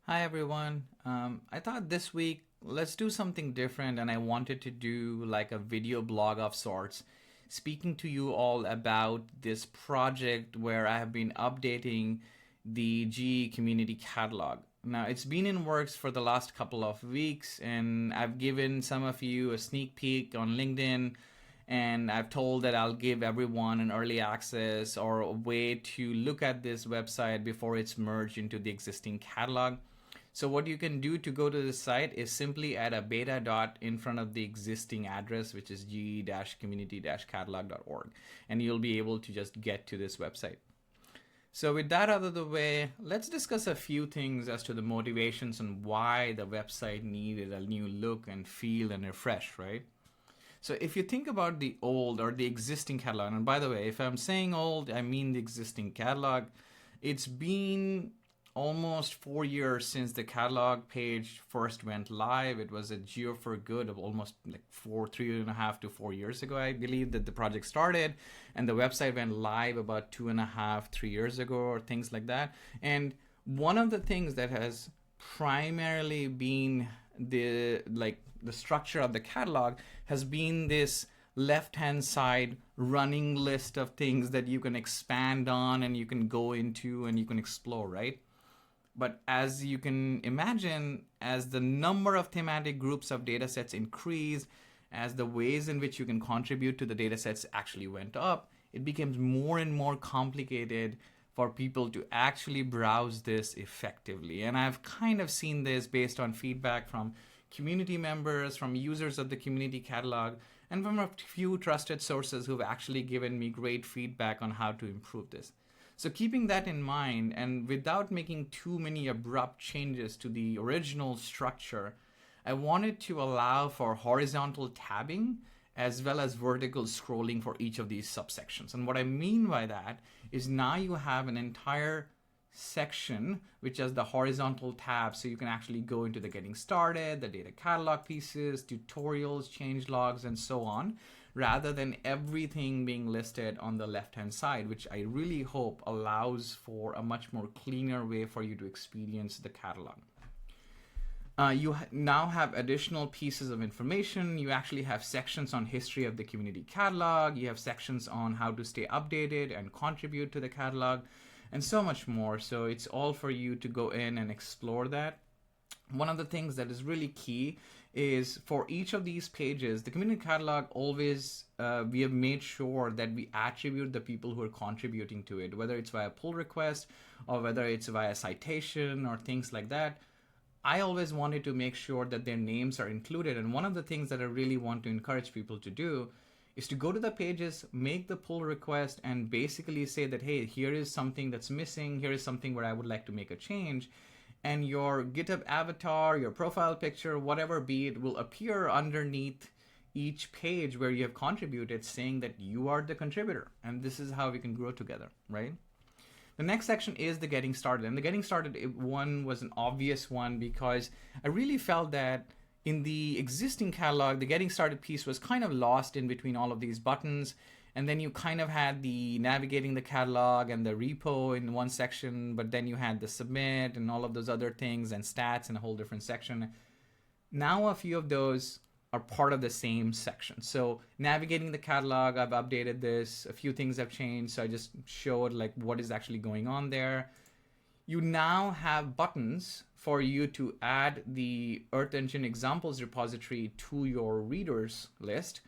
Hi everyone. I thought this week let's do something different, and I wanted to do like a video blog of sorts, speaking to you all about this project where I have been updating the GE community catalog. Now, it's been in works for the last couple of weeks, and I've given some of you a sneak peek on LinkedIn, and I've told that I'll give everyone an early access or a way to look at this website before it's merged into the existing catalog. So what you can do to go to the site is simply add a beta dot in front of the existing address, which is ge-community-catalog.org, and you'll be able to just get to this website. So with that out of the way, let's discuss a few things as to the motivations and why the website needed a new look and feel and refresh, right? So if you think about the old or the existing catalog, and by the way, if I'm saying old, I mean the existing catalog, it's been almost 4 years since the catalog page first went live. It was a Geo for Good of almost like 3.5 to 4 years ago, I believe, that the project started, and the website went live about 2.5, 3 years ago, or things like that. And one of the things that has primarily been the structure of the catalog has been this left hand side running list of things that you can expand on and you can go into and you can explore, right? But as you can imagine, as the number of thematic groups of datasets increased, as the ways in which you can contribute to the datasets actually went up, it becomes more and more complicated for people to actually browse this effectively. And I've kind of seen this based on feedback from community members, from users of the community catalog, and from a few trusted sources who've actually given me great feedback on how to improve this. So keeping that in mind, and without making too many abrupt changes to the original structure, I wanted to allow for horizontal tabbing as well as vertical scrolling for each of these subsections. And what I mean by that is now you have an entire section which has the horizontal tab, so you can actually go into the getting started, the data catalog pieces, tutorials, change logs, and so on, rather than everything being listed on the left hand side, which I really hope allows for a much more cleaner way for you to experience the catalog. You now have additional pieces of information. You actually have sections on history of the community catalog. You have sections on how to stay updated and contribute to the catalog, and so much more. So it's all for you to go in and explore that. One of the things that is really key is for each of these pages, the community catalog always, we have made sure that we attribute the people who are contributing to it, whether it's via pull request or whether it's via citation or things like that. I always wanted to make sure that their names are included. And one of the things that I really want to encourage people to do is to go to the pages, make the pull request, and basically say that, hey, here is something that's missing. Here is something where I would like to make a change. And your GitHub avatar, your profile picture, whatever be it, will appear underneath each page where you have contributed, saying that you are the contributor. And this is how we can grow together, right? The next section is the getting started. And the getting started one was an obvious one because I really felt that in the existing catalog, the getting started piece was kind of lost in between all of these buttons. And then you kind of had the navigating the catalog and the repo in one section, but then you had the submit and all of those other things and stats in a whole different section. Now a few of those are part of the same section. So navigating the catalog, I've updated this. A few things have changed, so I just showed like what is actually going on there. You now have buttons for you to add the Earth Engine examples repository to your readers list,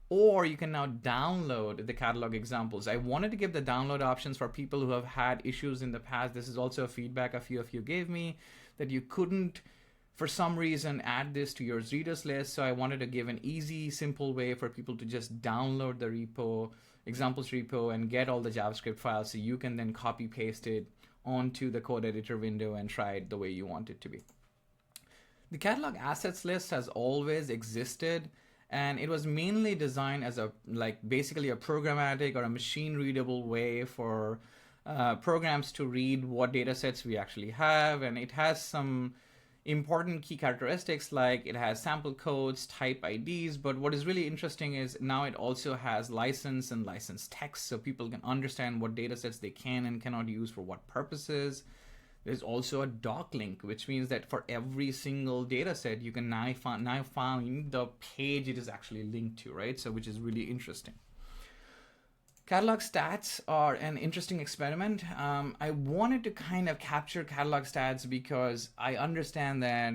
or you can now download the catalog examples. I wanted to give the download options for people who have had issues in the past. This is also a feedback a few of you gave me, that you couldn't, for some reason, add this to your readers list. So I wanted to give an easy, simple way for people to just download the repo, examples repo, and get all the JavaScript files so you can then copy paste it onto the code editor window and try it the way you want it to be. The catalog assets list has always existed, and it was mainly designed as basically a programmatic or a machine readable way for programs to read what data sets we actually have. And it has some important key characteristics, like it has sample codes, type IDs, but what is really interesting is now it also has license and license text, so people can understand what data sets they can and cannot use for what purposes. There's also a doc link, which means that for every single data set, you can now find the page it is actually linked to, right? So which is really interesting. Catalog stats are an interesting experiment. I wanted to kind of capture catalog stats because I understand that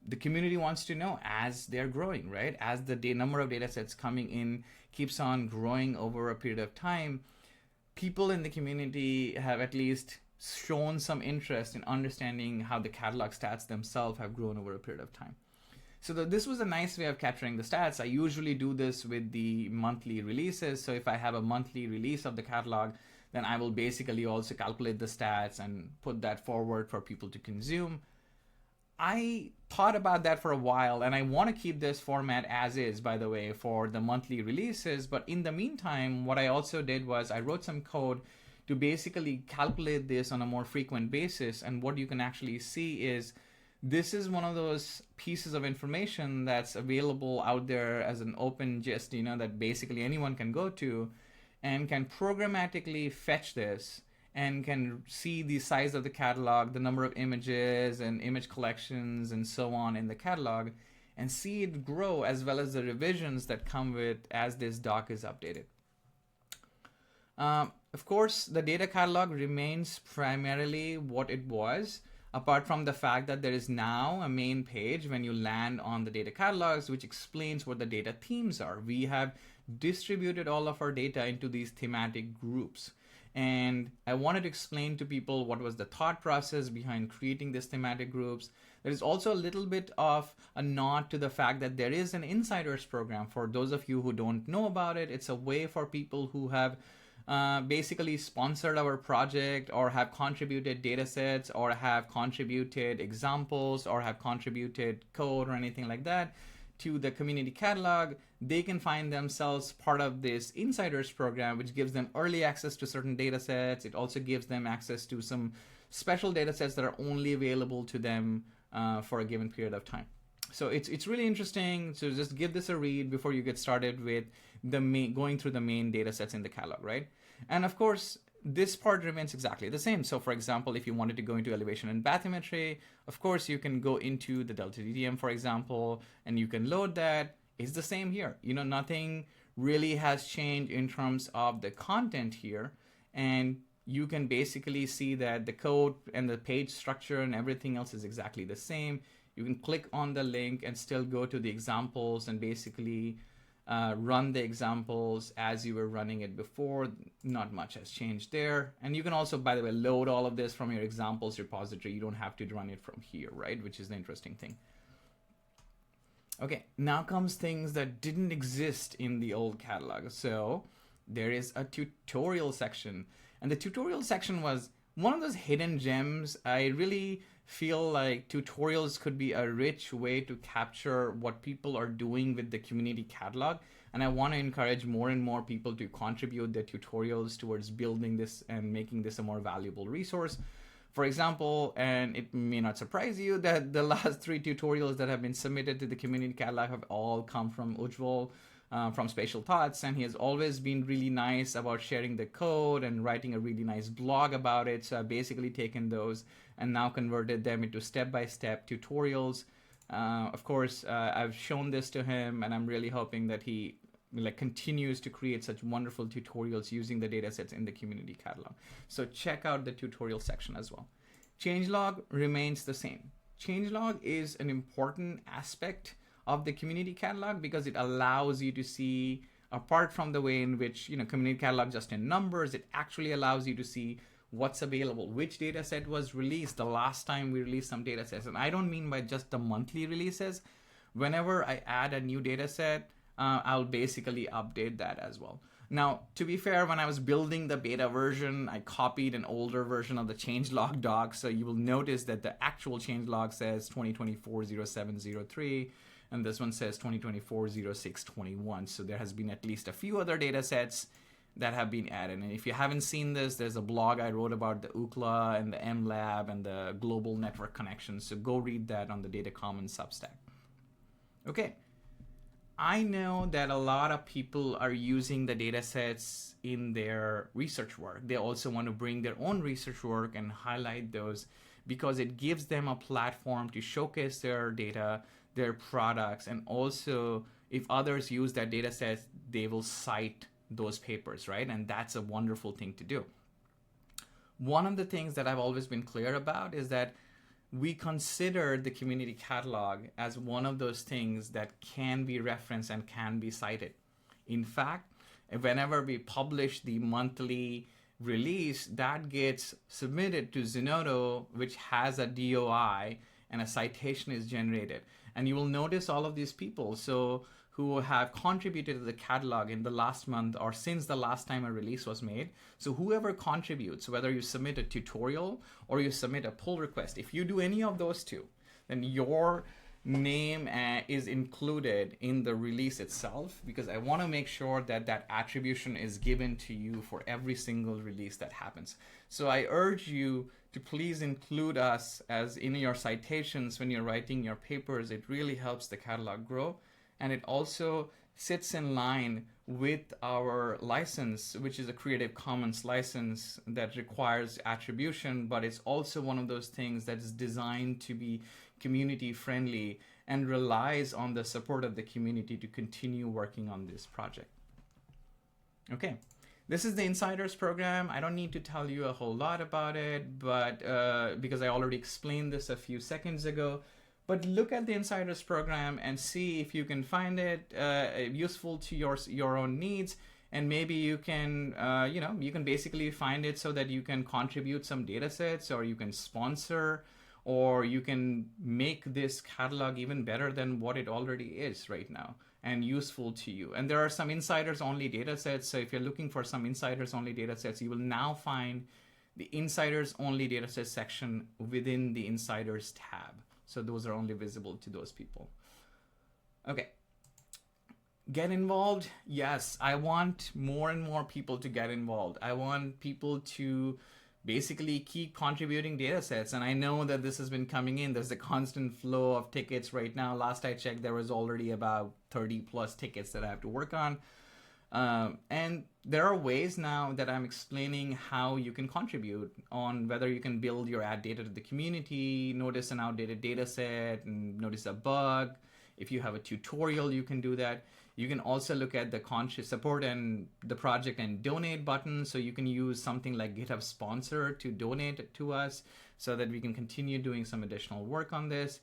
the community wants to know as they're growing, right? As the number of data sets coming in keeps on growing over a period of time, people in the community have at least shown some interest in understanding how the catalog stats themselves have grown over a period of time. So this was a nice way of capturing the stats. I usually do this with the monthly releases. So if I have a monthly release of the catalog, then I will basically also calculate the stats and put that forward for people to consume. I thought about that for a while, and I want to keep this format as is, by the way, for the monthly releases. But in the meantime, what I also did was I wrote some code to basically calculate this on a more frequent basis. And what you can actually see is this is one of those pieces of information that's available out there as an open gist, that basically anyone can go to and can programmatically fetch this and can see the size of the catalog, the number of images and image collections and so on in the catalog, and see it grow, as well as the revisions that come with as this doc is updated. Of course, the data catalog remains primarily what it was, apart from the fact that there is now a main page when you land on the data catalogs, which explains what the data themes are. We have distributed all of our data into these thematic groups. And I wanted to explain to people what was the thought process behind creating these thematic groups. There is also a little bit of a nod to the fact that there is an insiders program. For those of you who don't know about it, it's a way for people who have basically sponsored our project or have contributed data sets or have contributed examples or have contributed code or anything like that to the community catalog. They can find themselves part of this insiders program, which gives them early access to certain data sets. It also gives them access to some special data sets that are only available to them for a given period of time. So it's really interesting. So just give this a read before you get started with going through the main data sets in the catalog, right? And of course, this part remains exactly the same. So for example, if you wanted to go into elevation and bathymetry, of course, you can go into the delta DTM, for example, and you can load that. It's the same here. Nothing really has changed in terms of the content here. And you can basically see that the code and the page structure and everything else is exactly the same. You can click on the link and still go to the examples and basically run the examples as you were running it before. Not much has changed there. And you can also, by the way, load all of this from your examples repository. You don't have to run it from here, right? Which is the interesting thing. Okay, now comes things that didn't exist in the old catalog. So there is a tutorial section. And the tutorial section was one of those hidden gems. I really feel like tutorials could be a rich way to capture what people are doing with the community catalog. And I want to encourage more and more people to contribute their tutorials towards building this and making this a more valuable resource. For example, and it may not surprise you that the last 3 tutorials that have been submitted to the community catalog have all come from Ujjwal from Spatial Thoughts, and he has always been really nice about sharing the code and writing a really nice blog about it. So I've basically taken those and now converted them into step-by-step tutorials. Of course, I've shown this to him, and I'm really hoping that he continues to create such wonderful tutorials using the datasets in the community catalog. So check out the tutorial section as well. Changelog remains the same. Changelog is an important aspect of the community catalog because it allows you to see, apart from the way in which community catalog just in numbers, it actually allows you to see what's available, which data set was released the last time we released some data sets. And I don't mean by just the monthly releases. Whenever I add a new data set, I'll basically update that as well. Now, to be fair, when I was building the beta version, I copied an older version of the changelog doc. So you will notice that the actual changelog says 2024-0703, and this one says 2024-0621. So there has been at least a few other data sets that have been added. And if you haven't seen this, there's a blog I wrote about the UCLA and the MLab and the global network connections. So go read that on the Data Commons Substack. Okay. I know that a lot of people are using the data sets in their research work. They also want to bring their own research work and highlight those. because it gives them a platform to showcase their data, their products, and also if others use that data set, they will cite those papers, right? And that's a wonderful thing to do. One of the things that I've always been clear about is that we consider the community catalog as one of those things that can be referenced and can be cited. In fact, whenever we publish the monthly release, that gets submitted to Zenodo, which has a DOI, and a citation is generated. And you will notice all of these people who have contributed to the catalog in the last month or since the last time a release was made. So whoever contributes, whether you submit a tutorial or you submit a pull request, if you do any of those two, then your name is included in the release itself, because I want to make sure that that attribution is given to you for every single release that happens. So I urge you to please include us as in your citations when you're writing your papers. It really helps the catalog grow, and it also sits in line with our license, which is a Creative Commons license that requires attribution, but it's also one of those things that is designed to be community friendly and relies on the support of the community to continue working on this project. Okay, this is the Insiders program. I don't need to tell you a whole lot about it, but because I already explained this a few seconds ago. But look at the Insiders program and see if you can find it useful to your own needs. And maybe you can, you can basically find it so that you can contribute some data sets, or you can sponsor, or you can make this catalog even better than what it already is right now and useful to you. And there are some insiders only data sets. So if you're looking for some insiders only data sets, you will now find the insiders only data set section within the insiders tab. So those are only visible to those people. Okay. Get involved. Yes, I want more and more people to get involved. I want people to basically keep contributing data sets. And I know that this has been coming in. There's a constant flow of tickets right now. Last I checked, there was already about 30 plus tickets that I have to work on. And there are ways now that I'm explaining how you can contribute on whether you can build your ad data to the community, notice an outdated data set, and notice a bug. If you have a tutorial, you can do that. You can also look at the conscious support and the project and donate button. So you can use something like GitHub sponsor to donate to us so that we can continue doing some additional work on this.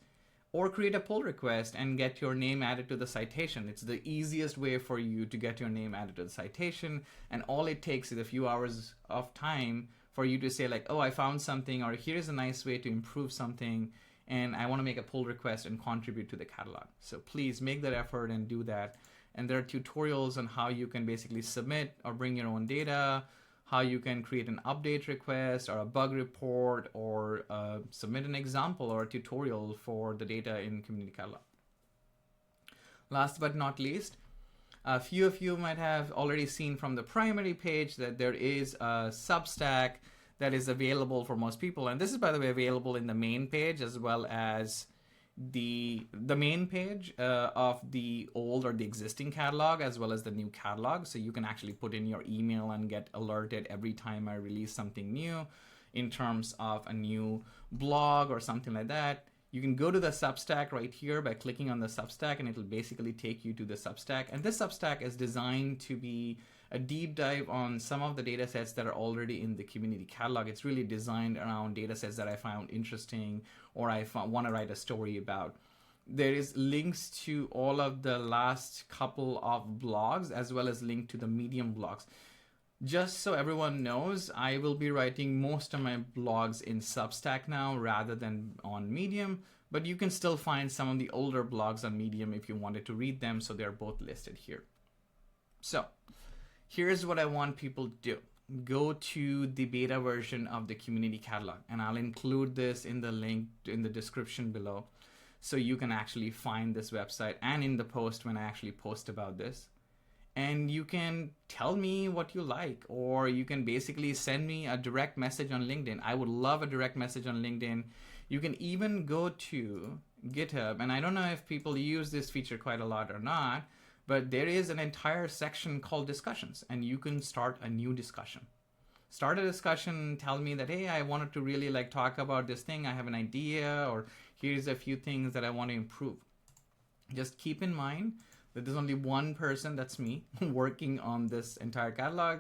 Or create a pull request and get your name added to the citation. It's the easiest way for you to get your name added to the citation. And all it takes is a few hours of time for you to say like, oh, I found something, or here's a nice way to improve something, and I want to make a pull request and contribute to the catalog. So please make that effort and do that. And there are tutorials on how you can basically submit or bring your own data, how you can create an update request or a bug report, or submit an example or a tutorial for the data in Community Catalog. Last but not least, a few of you might have already seen from the primary page that there is a Substack that is available for most people. And this is, by the way, available in the main page as well as the main page of the old or the existing catalog, as well as the new catalog. So you can actually put in your email and get alerted every time I release something new in terms of a new blog or something like that. You can go to the Substack right here by clicking on the Substack, and it'll basically take you to the Substack. And this Substack is designed to be a deep dive on some of the data sets that are already in the community catalog. It's really designed around data sets that I found interesting or I want to write a story about. There is links to all of the last couple of blogs as well as link to the Medium blogs. Just so everyone knows, I will be writing most of my blogs in Substack now rather than on Medium, but you can still find some of the older blogs on Medium if you wanted to read them, so they're both listed here. So here's what I want people to do. Go to the beta version of the community catalog, and I'll include this in the link in the description below so you can actually find this website and in the post when I actually post about this. And you can tell me what you like, or you can basically send me a direct message on LinkedIn. I would love a direct message on LinkedIn. You can even go to GitHub, and I don't know if people use this feature quite a lot or not, but there is an entire section called discussions, and you can start a new discussion. start a discussion, tell me that, hey, I wanted to really like talk about this thing, I have an idea, or here's a few things that I want to improve. Just keep in mind that there's only one person, that's me, working on this entire catalog.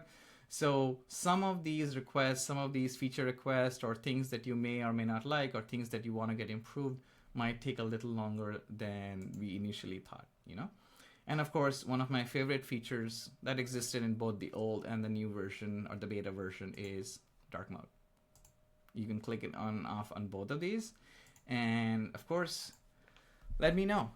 So some of these requests, some of these feature requests, or things that you may or may not like, or things that you want to get improved, might take a little longer than we initially thought, you know? And of course, one of my favorite features that existed in both the old and the new version, or the beta version, is dark mode. You can click it on and off on both of these. And of course, let me know.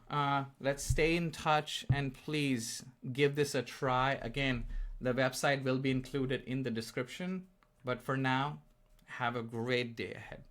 Let's stay in touch, and please give this a try. Again, the website will be included in the description. But for now, have a great day ahead.